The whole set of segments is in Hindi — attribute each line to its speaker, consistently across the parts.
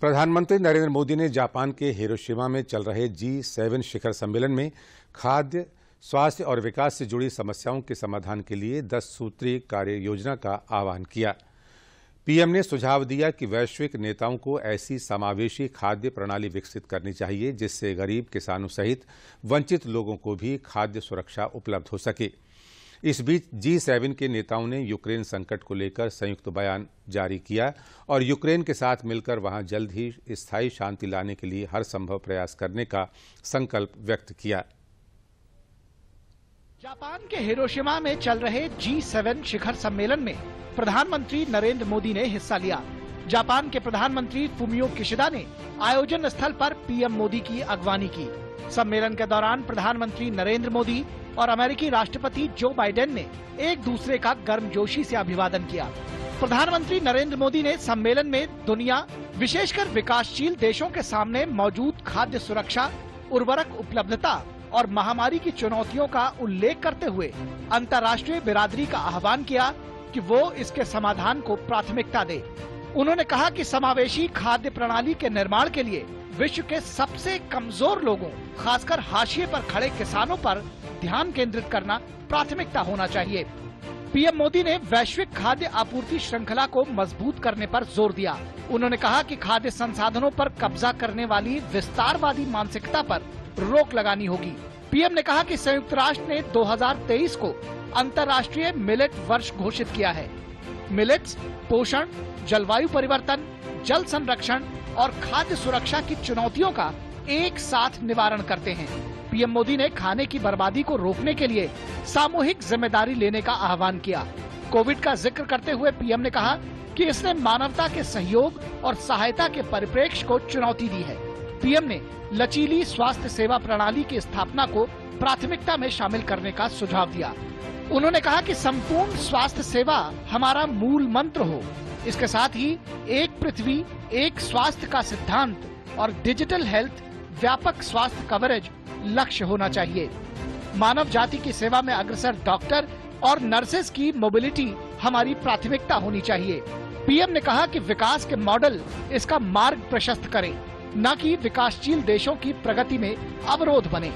Speaker 1: प्रधानमंत्री नरेंद्र मोदी ने जापान के हिरोशिमा में चल रहे G7 शिखर सम्मेलन में खाद्य, स्वास्थ्य और विकास से जुड़ी समस्याओं के समाधान के लिए 10 सूत्रीय कार्य योजना का आह्वान किया। पीएम ने सुझाव दिया कि वैश्विक नेताओं को ऐसी समावेशी खाद्य प्रणाली विकसित करनी चाहिए जिससे गरीब किसानों सहित वंचित लोगों को भी खाद्य सुरक्षा उपलब्ध हो सके। इस बीच G7 के नेताओं ने यूक्रेन संकट को लेकर संयुक्त बयान जारी किया और यूक्रेन के साथ मिलकर वहां जल्द ही स्थायी शांति लाने के लिए हर संभव प्रयास करने का संकल्प व्यक्त किया।
Speaker 2: जापान के हिरोशिमा में चल रहे G7 शिखर सम्मेलन में प्रधानमंत्री नरेंद्र मोदी ने हिस्सा लिया। जापान के प्रधानमंत्री फुमियो किशिदा ने आयोजन स्थल पर पीएम मोदी की अगवानी की। सम्मेलन के दौरान प्रधानमंत्री नरेंद्र मोदी और अमेरिकी राष्ट्रपति जो बाइडेन ने एक दूसरे का गर्मजोशी से अभिवादन किया। प्रधानमंत्री नरेंद्र मोदी ने सम्मेलन में दुनिया, विशेषकर विकासशील देशों के सामने मौजूद खाद्य सुरक्षा, उर्वरक उपलब्धता और महामारी की चुनौतियों का उल्लेख करते हुए अंतर्राष्ट्रीय बिरादरी का आह्वान किया कि वो इसके समाधान को प्राथमिकता दे। उन्होंने कहा कि समावेशी खाद्य प्रणाली के निर्माण के लिए विश्व के सबसे कमजोर लोगों, खासकर हाशिए पर खड़े किसानों पर ध्यान केंद्रित करना प्राथमिकता होना चाहिए। पीएम मोदी ने वैश्विक खाद्य आपूर्ति श्रृंखला को मजबूत करने पर जोर दिया। उन्होंने कहा कि खाद्य संसाधनों पर कब्जा करने वाली विस्तारवादी मानसिकता पर रोक लगानी होगी। पीएम ने कहा कि संयुक्त राष्ट्र ने 2023 को अंतर्राष्ट्रीय मिलेट वर्ष घोषित किया है। मिलेट्स पोषण, जलवायु परिवर्तन, जल संरक्षण और खाद्य सुरक्षा की चुनौतियों का एक साथ निवारण करते हैं। पीएम मोदी ने खाने की बर्बादी को रोकने के लिए सामूहिक जिम्मेदारी लेने का आह्वान किया। कोविड का जिक्र करते हुए पीएम ने कहा कि इसने मानवता के सहयोग और सहायता के परिप्रेक्ष्य को चुनौती दी है। पीएम ने लचीली स्वास्थ्य सेवा प्रणाली की स्थापना को प्राथमिकता में शामिल करने का सुझाव दिया। उन्होंने कहा कि संपूर्ण स्वास्थ्य सेवा हमारा मूल मंत्र हो। इसके साथ ही एक पृथ्वी, एक स्वास्थ्य का सिद्धांत और डिजिटल हेल्थ, व्यापक स्वास्थ्य कवरेज लक्ष्य होना चाहिए। मानव जाति की सेवा में अग्रसर डॉक्टर और नर्सेज की मोबिलिटी हमारी प्राथमिकता होनी चाहिए। पीएम ने कहा कि विकास के मॉडल इसका मार्ग प्रशस्त करें, न कि विकासशील देशों की प्रगति में अवरोध बने।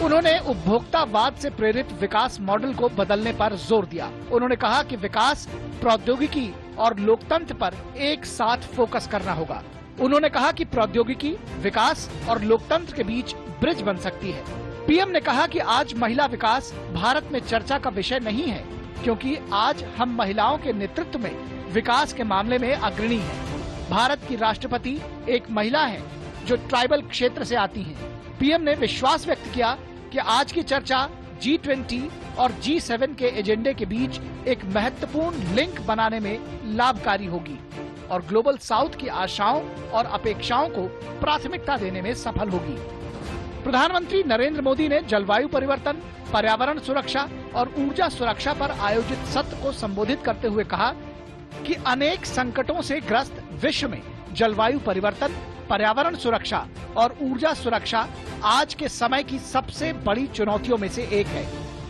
Speaker 2: उन्होंने उपभोक्तावाद से प्रेरित विकास मॉडल को बदलने पर जोर दिया। उन्होंने कहा कि विकास, प्रौद्योगिकी और लोकतंत्र पर एक साथ फोकस करना होगा। उन्होंने कहा कि प्रौद्योगिकी, विकास और लोकतंत्र के बीच ब्रिज बन सकती है। पीएम ने कहा कि आज महिला विकास भारत में चर्चा का विषय नहीं है, क्योंकि आज हम महिलाओं के नेतृत्व में विकास के मामले में अग्रणी हैं। भारत की राष्ट्रपति एक महिला है जो ट्राइबल क्षेत्र से आती हैं। पीएम ने विश्वास व्यक्त किया कि आज की चर्चा G20 और G7 के एजेंडे के बीच एक महत्वपूर्ण लिंक बनाने में लाभकारी होगी और ग्लोबल साउथ की आशाओं और अपेक्षाओं को प्राथमिकता देने में सफल होगी। प्रधानमंत्री नरेंद्र मोदी ने जलवायु परिवर्तन, पर्यावरण सुरक्षा और ऊर्जा सुरक्षा पर आयोजित सत्र को संबोधित करते हुए कहा कि अनेक संकटों से ग्रस्त विश्व में जलवायु परिवर्तन, पर्यावरण सुरक्षा और ऊर्जा सुरक्षा आज के समय की सबसे बड़ी चुनौतियों में से एक है।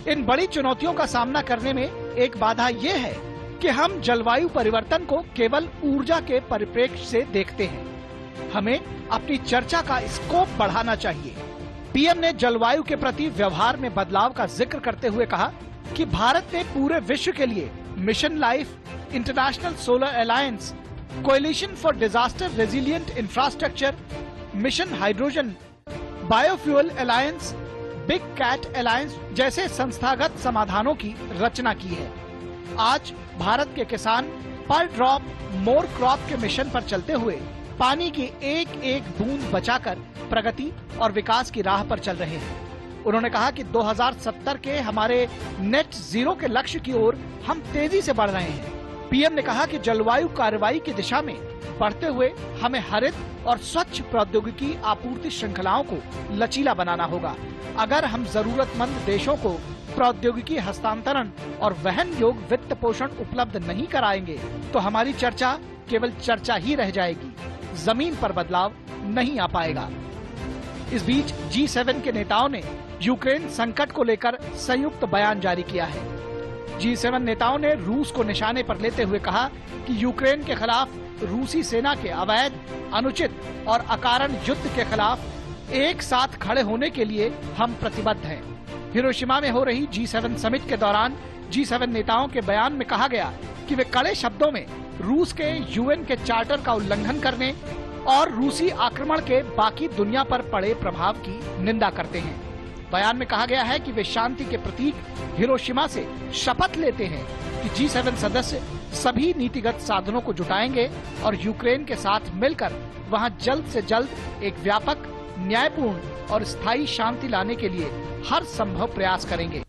Speaker 2: इन बड़ी चुनौतियों का सामना करने में एक बाधा ये है कि हम जलवायु परिवर्तन को केवल ऊर्जा के परिप्रेक्ष्य से देखते हैं। हमें अपनी चर्चा का स्कोप बढ़ाना चाहिए। पीएम ने जलवायु के प्रति व्यवहार में बदलाव का जिक्र करते हुए कहा कि भारत ने पूरे विश्व के लिए mission life, international solar alliance, coalition for disaster resilient infrastructure, mission hydrogen, biofuel alliance, big cat alliance जैसे संस्थागत समाधानों की रचना की है। आज भारत के किसान पर ड्रॉप मोर क्रॉप के मिशन पर चलते हुए पानी की एक एक बूंद बचाकर प्रगति और विकास की राह पर चल रहे हैं। उन्होंने कहा कि 2070 के हमारे नेट जीरो के लक्ष्य की ओर हम तेजी से बढ़ रहे हैं। पीएम ने कहा कि जलवायु कार्रवाई की दिशा में बढ़ते हुए हमें हरित और स्वच्छ प्रौद्योगिकी आपूर्ति श्रृंखलाओं को लचीला बनाना होगा। अगर हम जरूरतमंद देशों को प्रौद्योगिकी हस्तांतरण और वहन योग वित्त पोषण उपलब्ध नहीं कराएंगे तो हमारी चर्चा केवल चर्चा ही रह जाएगी, जमीन पर बदलाव नहीं आ पाएगा। इस बीच G7 के नेताओं ने यूक्रेन संकट को लेकर संयुक्त बयान जारी किया है। G7 नेताओं ने रूस को निशाने पर लेते हुए कहा कि यूक्रेन के खिलाफ रूसी सेना के अवैध, अनुचित और अकारण युद्ध के खिलाफ एक साथ खड़े होने के लिए हम प्रतिबद्ध हैं। हिरोशिमा में हो रही G7 समिट के दौरान G7 नेताओं के बयान में कहा गया कि वे कड़े शब्दों में रूस के UN के चार्टर का उल्लंघन करने और रूसी आक्रमण के बाकी दुनिया पर पड़े प्रभाव की निंदा करते हैं। बयान में कहा गया है कि वे शांति के प्रतीक हिरोशिमा से शपथ लेते हैं कि G7 सदस्य सभी नीतिगत साधनों को जुटाएंगे और यूक्रेन के साथ मिलकर वहां जल्द से जल्द एक व्यापक, न्यायपूर्ण और स्थायी शांति लाने के लिए हर संभव प्रयास करेंगे।